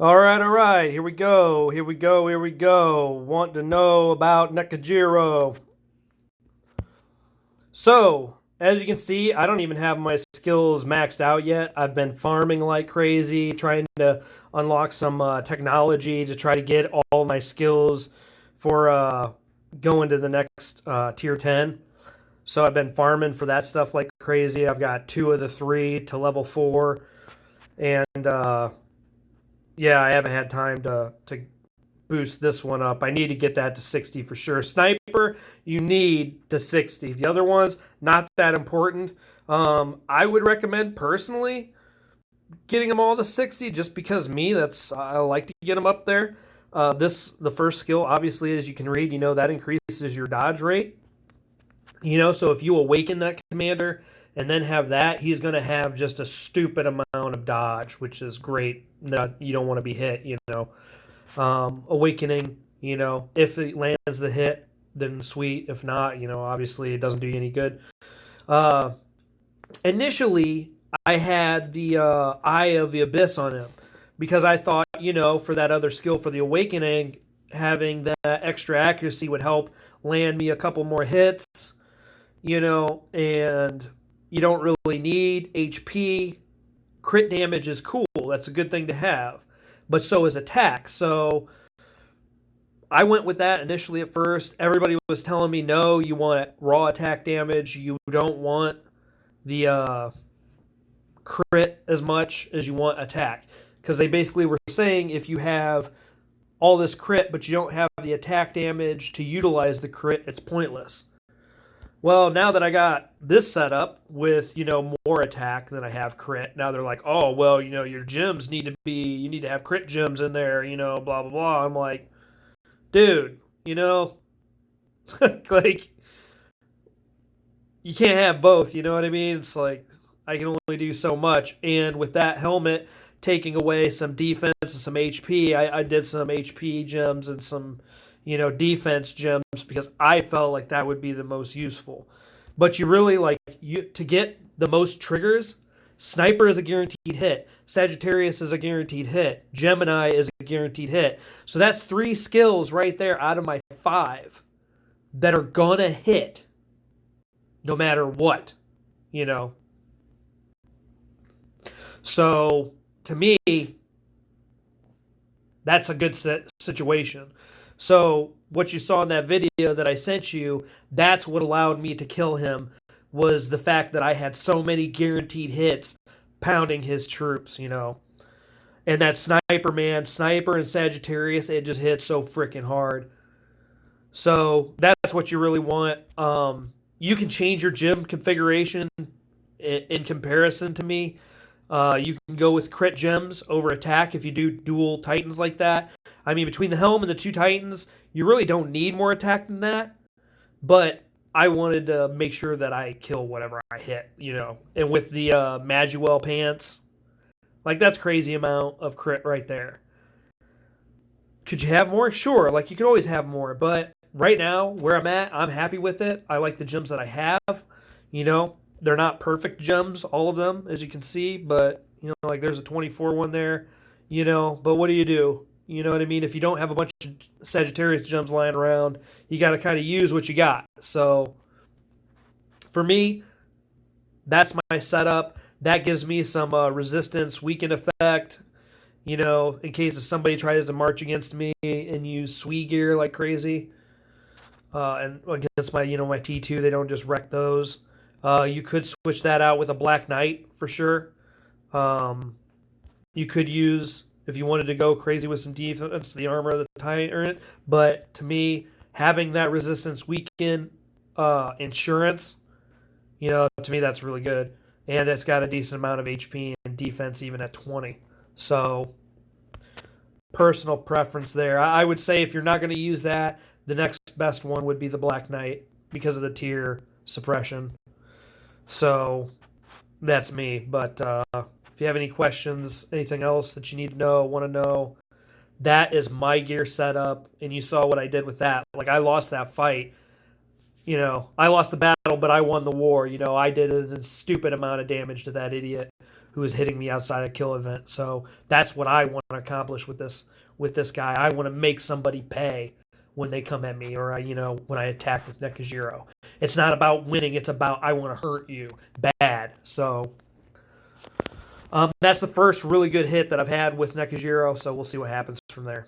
All right. Here we go. Here we go. Here we go. Want to know about Nekojiro. So, as you can see, I don't even have my skills maxed out yet. I've been farming like crazy, trying to unlock some technology to try to get all my skills for going to the next tier 10. So, I've been farming for that stuff like crazy. I've got two of the three to level 4. And yeah, I haven't had time to boost this one up. I need to get that to 60 for sure. Sniper, you need to 60. The other ones, not that important. I would recommend personally getting them all to 60 just because that's I like to get them up there. The first skill, obviously, as you can read, that increases your dodge rate. So if you awaken that commander and then have that, he's going to have just a stupid amount of dodge, which is great. No, you don't want to be hit. Awakening, if it lands the hit, then sweet. If not, obviously it doesn't do you any good. Uh, Initially, I had the Eye of the Abyss on him because I thought, for that other skill for the awakening, having that extra accuracy would help land me a couple more hits, and you don't really need HP. Crit damage is cool. That's a good thing to have. But so is attack. So I went with that initially at first. Everybody was telling me, no, you want raw attack damage. You don't want the crit as much as you want attack. Because they basically were saying if you have all this crit, but you don't have the attack damage to utilize the crit, it's pointless. Well, now that I got this set up with, more attack than I have crit, now they're like, oh, well, your gems you need to have crit gems in there, blah, blah, blah. I'm like, dude, like, you can't have both, you know what I mean? It's like, I can only do so much. And with that helmet taking away some defense and some HP, I did some HP gems and some defense gems because I felt like that would be the most useful. But you really to get the most triggers. Sniper is a guaranteed hit. Sagittarius is a guaranteed hit. Gemini is a guaranteed hit. So that's 3 skills right there out of my 5 that are gonna hit no matter what, So to me, that's a good situation. So what you saw in that video that I sent you, that's what allowed me to kill him, was the fact that I had so many guaranteed hits pounding his troops, And that sniper and Sagittarius, it just hit so freaking hard. So that's what you really want. You can change your gym configuration in comparison to me. You can go with crit gems over attack if you do dual titans like that. I mean, between the helm and the 2 titans, you really don't need more attack than that. But I wanted to make sure that I kill whatever I hit, And with the Maguel pants, that's crazy amount of crit right there. Could you have more? Sure, you could always have more. But right now, where I'm at, I'm happy with it. I like the gems that I have, They're not perfect gems, all of them, as you can see, but, there's a 24 one there, but what do you do? You know what I mean? If you don't have a bunch of Sagittarius gems lying around, you got to kind of use what you got. So, for me, that's my setup. That gives me some resistance, weaken effect, in case if somebody tries to march against me and use Sui gear like crazy. And against my T2, they don't just wreck those. You could switch that out with a Black Knight for sure. You could use, if you wanted to go crazy with some defense, the armor of the tyrant. But to me, having that resistance weaken insurance, to me that's really good. And it's got a decent amount of HP and defense even at 20. So, personal preference there. I would say if you're not going to use that, the next best one would be the Black Knight because of the tier suppression. So, that's me. But if you have any questions, anything else that you need to know, want to know, that is my gear setup. And you saw what I did with that. I lost that fight. I lost the battle, but I won the war. I did a stupid amount of damage to that idiot who is hitting me outside a kill event. So that's what I want to accomplish with this guy. I want to make somebody pay when they come at me, or when I attack with Nekojiro. It's not about winning, it's about I want to hurt you bad. So that's the first really good hit that I've had with Nekojiro, so we'll see what happens from there.